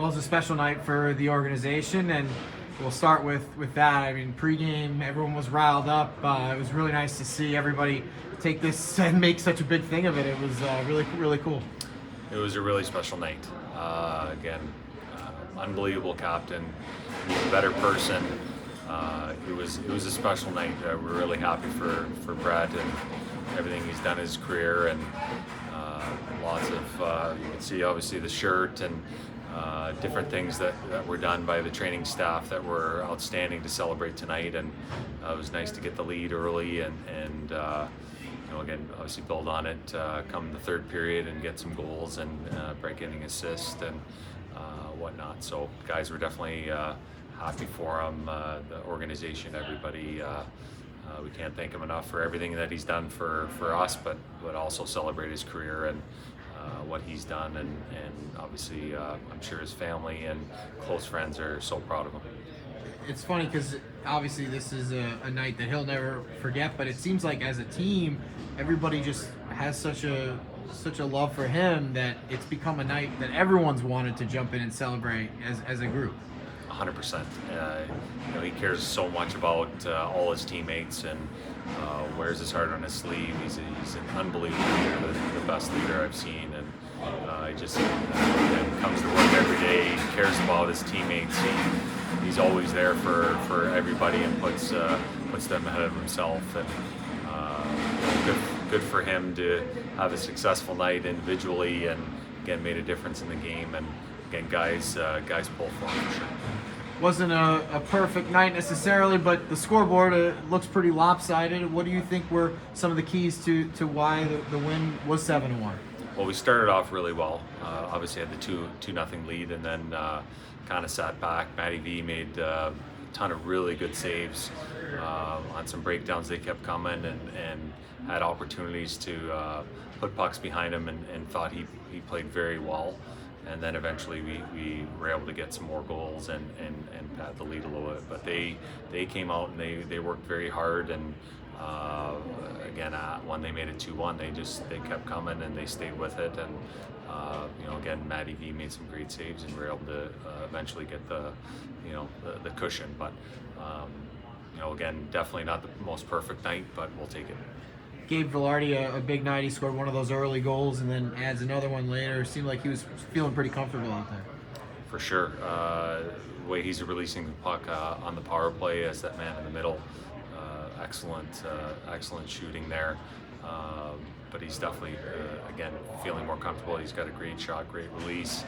Well, it's a special night for the organization, and we'll start with that. I mean, pregame, everyone was riled up. It was really nice to see everybody take this and make such a big thing of it. It was really cool. It was a really special night. Again, unbelievable captain, a better person. It was a special night. We're really happy for Brett and everything he's done in his career, and lots of you can see obviously the shirt and different things that were done by the training staff that were outstanding to celebrate tonight. And it was nice to get the lead early and again, obviously build on it come the third period and get some goals and Brett getting assist and whatnot. So guys were definitely happy for him, the organization, everybody. We can't thank him enough for everything that he's done for us, but also celebrate his career and what he's done. And obviously, I'm sure his family and close friends are so proud of him. It's funny because obviously this is a night that he'll never forget, but it seems like as a team, everybody just has such a love for him that it's become a night that everyone's wanted to jump in and celebrate as a group. 100%. He cares so much about all his teammates and wears his heart on his sleeve. He's an unbelievable leader, the best leader I've seen, and he just comes to work every day. He cares about his teammates. He's always there for everybody and puts them ahead of himself. And good for him to have a successful night individually, and again made a difference in the game. And again, guys pull for him for sure. Wasn't a perfect night necessarily, but the scoreboard looks pretty lopsided. What do you think were some of the keys to why the win was 7-1? Well, we started off really well. Obviously had the 2-0 lead, and then kind of sat back. Matty V made a ton of really good saves on some breakdowns. They kept coming and had opportunities to put pucks behind him, and thought he played very well. And then eventually we were able to get some more goals and pad the lead a little bit. But they came out and they worked very hard, and again when they made it 2-1, they kept coming and they stayed with it. And again, Matty V made some great saves, and we were able to eventually get the cushion. But again, definitely not the most perfect night, but we'll take it. Gabe Velardi, a big night. He scored one of those early goals and then adds another one later. It seemed like he was feeling pretty comfortable out there. For sure. The way he's releasing the puck on the power play as that man in the middle, excellent shooting there. But he's definitely, again, feeling more comfortable. He's got a great shot, great release,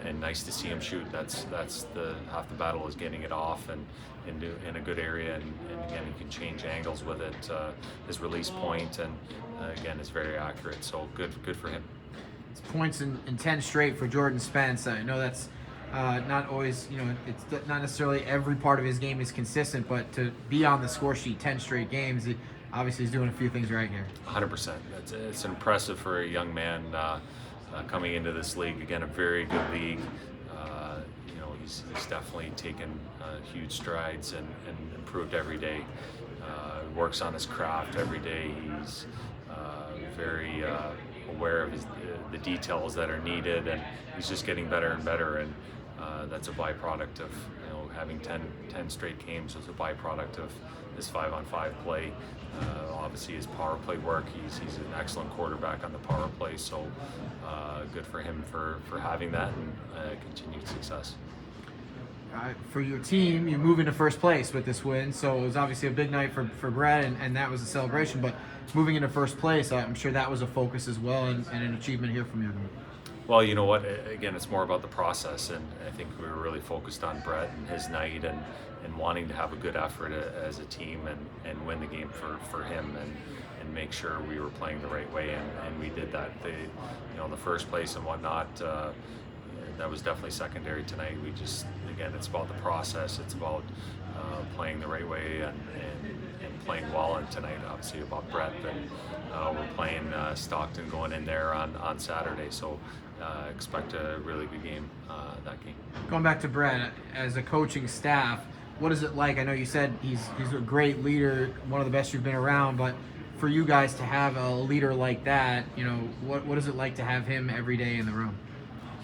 and nice to see him shoot. That's the half the battle is getting it off and in a good area, and again, he can change angles with it. His release point, and again, is very accurate. So good for him. It's points in 10 straight for Jordan Spence. I know that's not always, it's not necessarily every part of his game is consistent, but to be on the score sheet 10 straight games, obviously he's doing a few things right here. 100%. It's impressive for a young man coming into this league. Again, a very good league. He's definitely taken huge strides and improved every day. Works on his craft every day. He's very aware of the details that are needed, and he's just getting better and better. And that's a byproduct of having 10 straight games. Was a byproduct of his 5-on-5 play. Obviously his power play work. He's an excellent quarterback on the power play. So good for him for having that and continued success. For your team, you move into first place with this win, so it was obviously a big night for Brett, and that was a celebration. But moving into first place, I'm sure that was a focus as well, and an achievement here from you. Well, you know what? Again, it's more about the process, and I think we were really focused on Brett and his night, and wanting to have a good effort as a team and win the game for him, and make sure we were playing the right way, and we did that. The first place and whatnot. That was definitely secondary tonight. We just, again, it's about the process. It's about playing the right way and playing well. And tonight, obviously, about Brett. And we're playing Stockton going in there on Saturday. So expect a really good game that game. Going back to Brett, as a coaching staff, what is it like? I know you said he's a great leader, one of the best you've been around, but for you guys to have a leader like that, what is it like to have him every day in the room?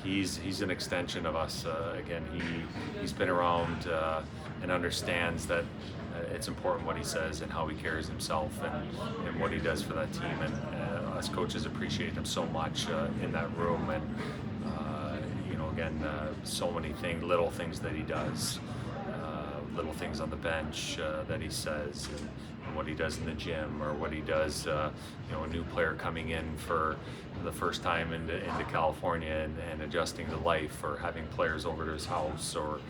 he's an extension of us. Again, he's been around and understands that it's important what he says and how he carries himself and what he does for that team. And us coaches appreciate him so much in that room. And again, so many things, little things that he does, little things on the bench that he says, and what he does in the gym, or what he does, a new player coming in for the first time into California and adjusting to life, or having players over to his house, or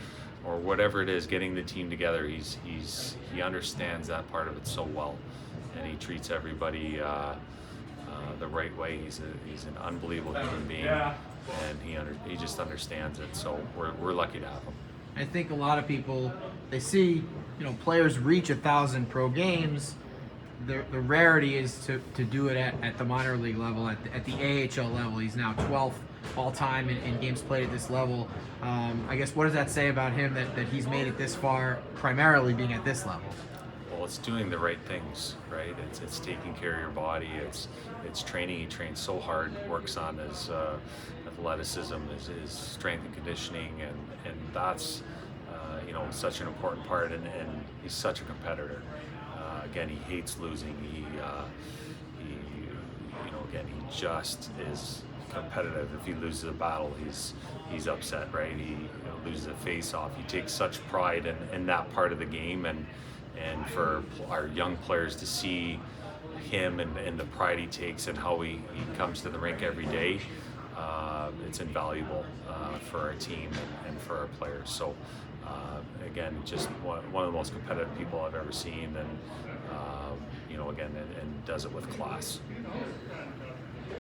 whatever it is, getting the team together. He understands that part of it so well, and he treats everybody the right way. He's an unbelievable human being, and he just understands it. So we're lucky to have him. I think a lot of people, they see, players reach 1,000 pro games. The rarity is to do it at the minor league level, at the AHL level. He's now 12th all time in games played at this level. I guess, what does that say about him that he's made it this far, primarily being at this level? Well, it's doing the right things, right? It's taking care of your body. It's training. He trains so hard, works on his athleticism, his strength and conditioning, and that's such an important part. And he's such a competitor. Again, he hates losing. He just is competitive. If he loses a battle, he's upset, right? He loses a face-off. He takes such pride in that part of the game, and for our young players to see him and the pride he takes and how he comes to the rink every day, it's invaluable for our team and for our players. So again, just one of the most competitive people I've ever seen, and and does it with class.